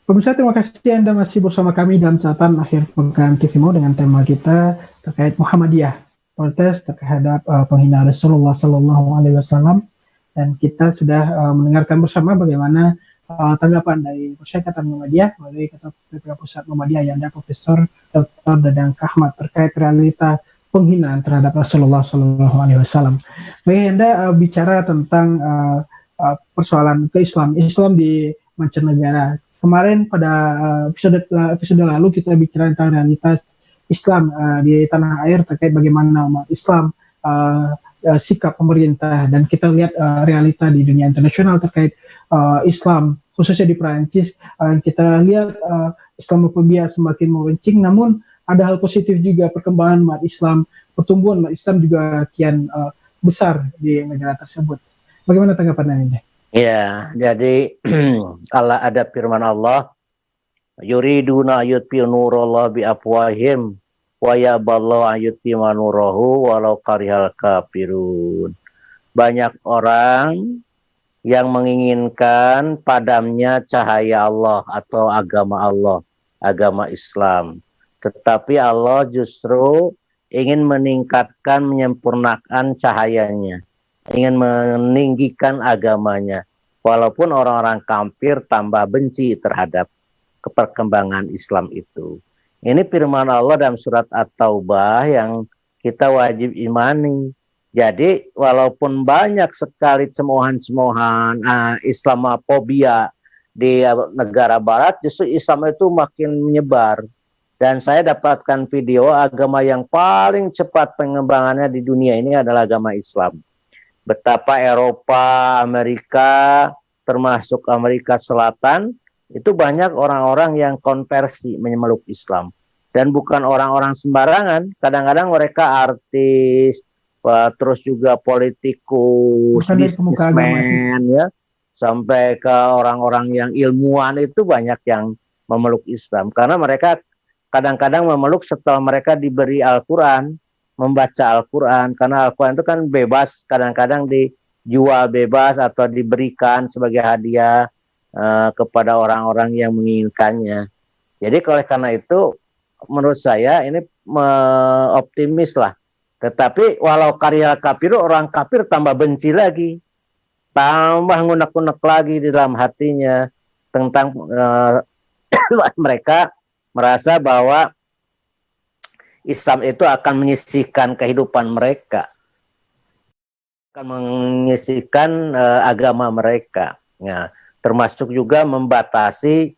Pemirsa, terima kasih Anda masih bersama kami dalam catatan akhir pekan TV Mau dengan tema kita terkait Muhammadiyah, protes terhadap penghinaan Rasulullah Sallallahu Alaihi Wasallam, dan kita sudah mendengarkan bersama bagaimana tanggapan dari Persyarikatan Muhammadiyah melalui Ketua PPK Pusat Muhammadiyah yang ada Profesor Dr. Dadang Kahmat terkait realita penghinaan terhadap Rasulullah Sallallahu Alaihi Wasallam. Baik, Anda bicara tentang persoalan Islam di mancanegara. Kemarin pada episode lalu kita bicara tentang realitas Islam di tanah air terkait bagaimana umat Islam, sikap pemerintah, dan kita lihat realita di dunia internasional terkait Islam khususnya di Perancis. Kita lihat Islamofobia semakin meruncing, namun ada hal positif juga, perkembangan umat Islam, pertumbuhan umat Islam juga kian besar di negara tersebut. Bagaimana tanggapan Anda? Ya, jadi Allah ada firman Allah, yuriduna yutfi'u nurallah bi afwahim wa yaballahu ayyutima nurahu walau karihal kafirun. Banyak orang yang menginginkan padamnya cahaya Allah atau agama Allah, agama Islam. Tetapi Allah justru ingin meningkatkan, menyempurnakan cahayanya, ingin meninggikan agamanya, walaupun orang-orang kafir tambah benci terhadap perkembangan Islam itu. Ini firman Allah dalam surat At-Taubah yang kita wajib imani. Jadi walaupun banyak sekali cemoohan-cemoohan Islamofobia di negara barat, justru Islam itu makin menyebar. Dan saya dapatkan video agama yang paling cepat pengembangannya di dunia ini adalah agama Islam. Betapa Eropa, Amerika, termasuk Amerika Selatan, itu banyak orang-orang yang konversi memeluk Islam. Dan bukan orang-orang sembarangan, kadang-kadang mereka artis, terus juga politikus, bisnismen, ya, sampai ke orang-orang yang ilmuwan itu banyak yang memeluk Islam. Karena mereka kadang-kadang memeluk setelah mereka diberi Al-Quran, membaca Al-Quran, karena Al-Quran itu kan bebas, kadang-kadang dijual bebas atau diberikan sebagai hadiah kepada orang-orang yang menginginkannya. Jadi karena itu menurut saya ini optimis lah. Tetapi walau karya kafir, orang kafir tambah benci lagi, tambah ngunek-ngunek lagi di dalam hatinya tentang mereka merasa bahwa Islam itu akan menyisihkan kehidupan mereka, akan menyisihkan agama mereka, ya, termasuk juga membatasi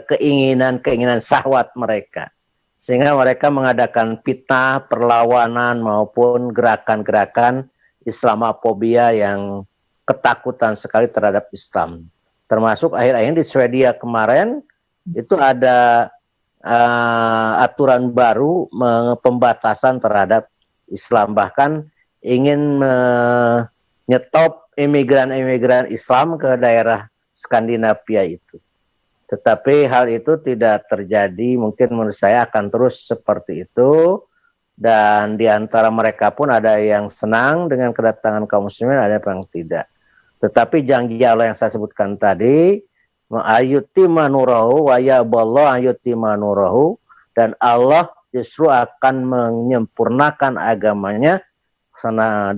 keinginan-keinginan syahwat mereka, sehingga mereka mengadakan fitnah, perlawanan maupun gerakan-gerakan Islamofobia yang ketakutan sekali terhadap Islam. Termasuk akhir-akhir di Swedia kemarin itu ada aturan baru pembatasan terhadap Islam, bahkan ingin menyetop imigran-imigran Islam ke daerah Skandinavia itu. Tetapi hal itu tidak terjadi, mungkin menurut saya akan terus seperti itu, dan di antara mereka pun ada yang senang dengan kedatangan kaum muslimin, ada yang tidak. Tetapi janji Allah yang saya sebutkan tadi, ayyutima nurahu wa yaballahu ayyutima nurahu, dan Allah justru akan menyempurnakan agamanya,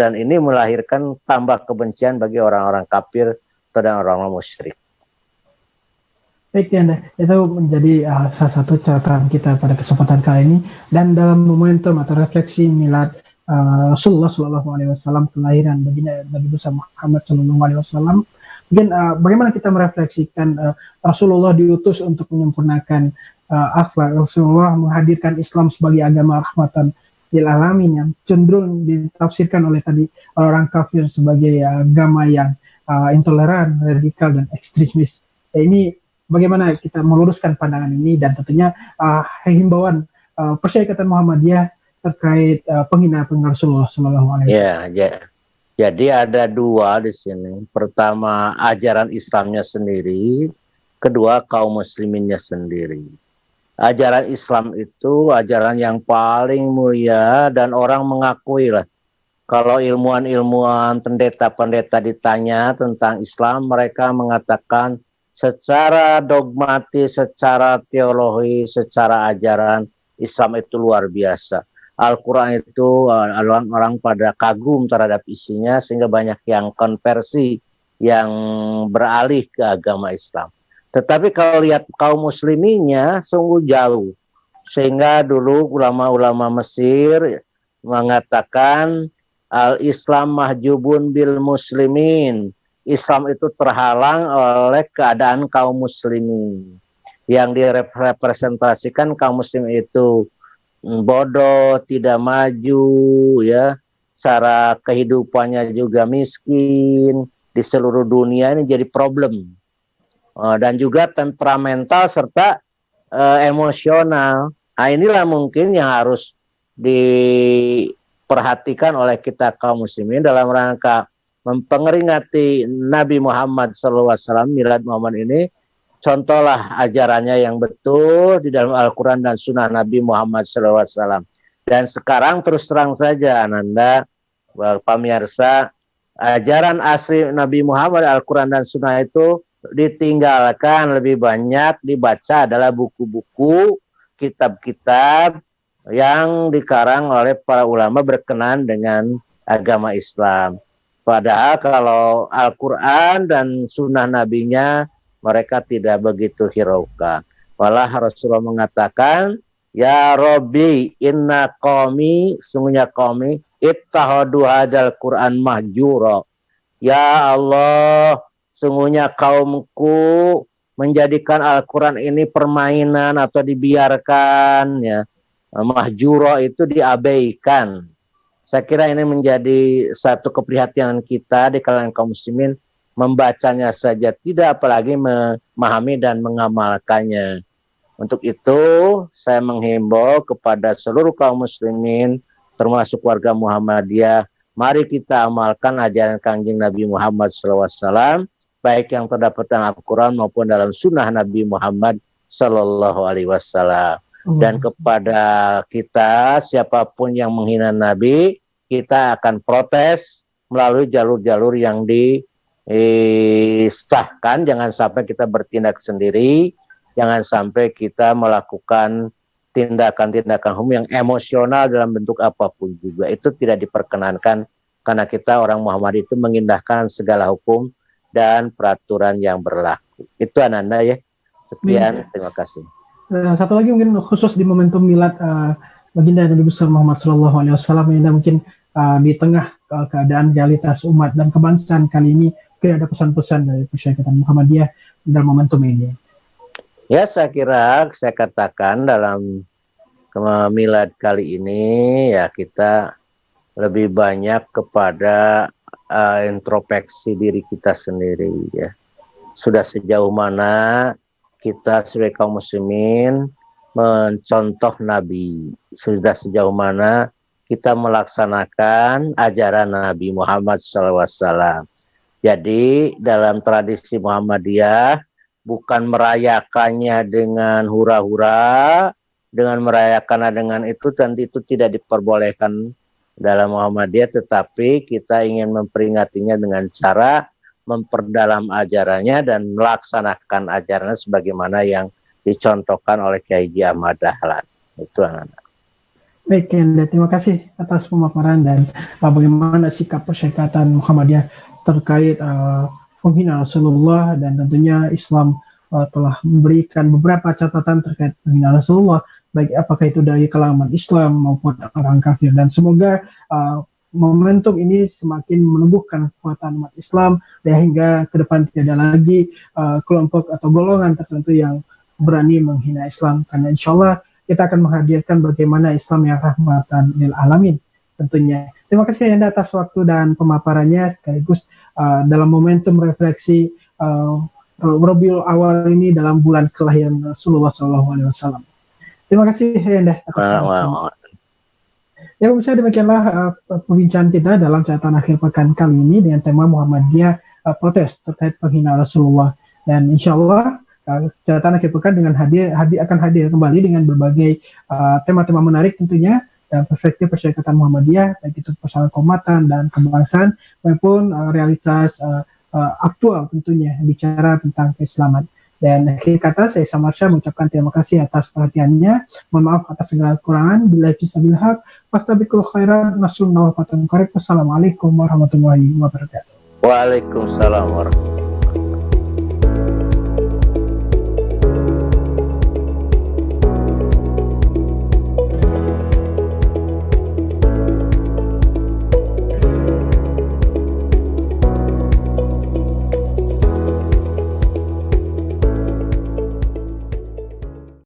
dan ini melahirkan tambah kebencian bagi orang-orang kafir dan orang-orang musyrik. Baik, Anda, itu menjadi salah satu catatan kita pada kesempatan kali ini, dan dalam momentum atau refleksi milad Rasulullah Shallallahu Alaihi Wasallam, kelahiran baginda Nabi besar Muhammad Shallallahu Alaihi Wasallam. Mungkin bagaimana kita merefleksikan Rasulullah diutus untuk menyempurnakan akhlak. Rasulullah menghadirkan Islam sebagai agama rahmatan lil alamin yang cenderung ditafsirkan oleh tadi orang kafir sebagai agama yang intoleran, radikal, dan ekstremis. Ini bagaimana kita meluruskan pandangan ini, dan tentunya himbauan Persyarikatan Muhammadiyah terkait penghinaan Rasulullah SAW. Ya. Jadi ada dua di sini. Pertama, ajaran Islamnya sendiri. Kedua, kaum musliminnya sendiri. Ajaran Islam itu ajaran yang paling mulia, dan orang mengakui lah. Kalau ilmuwan-ilmuwan, pendeta-pendeta ditanya tentang Islam, mereka mengatakan secara dogmatis, secara teologi, secara ajaran Islam itu luar biasa. Al-Quran itu orang-orang pada kagum terhadap isinya sehingga banyak yang konversi, yang beralih ke agama Islam. Tetapi kalau lihat kaum musliminnya sungguh jauh. Sehingga dulu ulama-ulama Mesir mengatakan al-Islam mahjubun bil muslimin. Islam itu terhalang oleh keadaan kaum muslimin. Yang direpresentasikan kaum muslim itu bodoh, tidak maju, ya, cara kehidupannya juga miskin, di seluruh dunia ini jadi problem. Dan juga temperamental serta emosional. Nah, inilah mungkin yang harus diperhatikan oleh kita kaum muslimin dalam rangka memperingati Nabi Muhammad SAW, Milad Muhammad ini. Contohlah ajarannya yang betul di dalam Al-Quran dan Sunnah Nabi Muhammad SAW. Dan sekarang terus terang saja, Ananda, pemirsa, ajaran asli Nabi Muhammad, Al-Quran dan Sunnah itu ditinggalkan, lebih banyak dibaca adalah buku-buku, kitab-kitab yang dikarang oleh para ulama berkenaan dengan agama Islam. Padahal kalau Al-Quran dan Sunnah Nabinya mereka tidak begitu hiraukan. Malah Rasulullah mengatakan, ya Rabbi inna qaumi, sungguhnya qaumi ittahadu hadal Quran mahjura. Ya Allah, sungguhnya kaumku menjadikan Al-Quran ini permainan atau dibiarkan, ya. Mahjura itu diabaikan. Saya kira ini menjadi satu keprihatinan kita di kalangan kaum muslimin, membacanya saja tidak, apalagi memahami dan mengamalkannya. Untuk itu saya menghimbau kepada seluruh kaum muslimin termasuk warga Muhammadiyah, mari kita amalkan ajaran Kangjeng Nabi Muhammad SAW, baik yang terdapat dalam Al-Quran maupun dalam Sunnah Nabi Muhammad SAW. Dan kepada kita, siapapun yang menghina Nabi, kita akan protes melalui jalur-jalur yang disahkan. Jangan sampai kita bertindak sendiri, jangan sampai kita melakukan tindakan-tindakan hukum yang emosional dalam bentuk apapun juga. Itu tidak diperkenankan, karena kita orang Muhammad itu mengindahkan segala hukum dan peraturan yang berlaku. Itu Ananda, ya. Sekian, terima kasih. Satu lagi mungkin khusus di momentum milad baginda Nabi besar Muhammad SAW, yang mungkin di tengah keadaan realitas umat dan kebangsaan kali ini, mungkin ada pesan-pesan dari Persyarikatan Muhammadiyah dalam momentum ini. Ya, saya kira saya katakan dalam milad kali ini, ya, kita lebih banyak kepada introspeksi diri kita sendiri, ya. Sudah sejauh mana kita sebagai kaum muslimin mencontoh Nabi, sudah sejauh mana kita melaksanakan ajaran Nabi Muhammad SAW. Jadi dalam tradisi Muhammadiyah bukan merayakannya dengan hura-hura, dengan merayakannya dengan itu, tentu itu tidak diperbolehkan dalam Muhammadiyah, tetapi kita ingin memperingatinya dengan cara memperdalam ajarannya dan melaksanakan ajarannya sebagaimana yang dicontohkan oleh Kiai Haji Ahmad Dahlan. Itu anak-anak. Baik, Anda, terima kasih atas pemaparan dan bagaimana sikap Persyarikatan Muhammadiyah terkait penghinaan Rasulullah, dan tentunya Islam telah memberikan beberapa catatan terkait penghinaan Rasulullah, baik apakah itu dari kalangan Islam maupun orang kafir, dan semoga momentum ini semakin menumbuhkan kekuatan umat Islam, dan hingga ke depan tidak ada lagi kelompok atau golongan tertentu yang berani menghina Islam, karena insya Allah kita akan menghadirkan bagaimana Islam yang rahmatan lil alamin tentunya. Terima kasih Anda atas waktu dan pemaparannya, sekaligus dalam momentum refleksi Rabiul Awal ini dalam bulan kelahiran Rasulullah SAW. Terima kasih Anda atas waktu. Ya, pemirsa, demikianlah perbincangan kita dalam catatan akhir pekan kali ini dengan tema Muhammadiyah protes terkait penghinaan Rasulullah. Dan insya Allah catatan akhir pekan dengan akan hadir kembali dengan berbagai tema-tema menarik tentunya dan perspektif Persyarikatan Muhammadiyah, baik itu persoalan keumatan dan kebangsaan maupun realitas aktual tentunya bicara tentang keislaman. Dan akhir kata saya Samarsha mengucapkan terima kasih atas perhatiannya. Mohon maaf atas segala kekurangan. Bila fisabilil haq, fastabiqul khairat, nasrullah wa fatun qarib. Wassalamualaikum warahmatullahi wabarakatuh. Waalaikumsalam warahmatullahi wabarakatuh.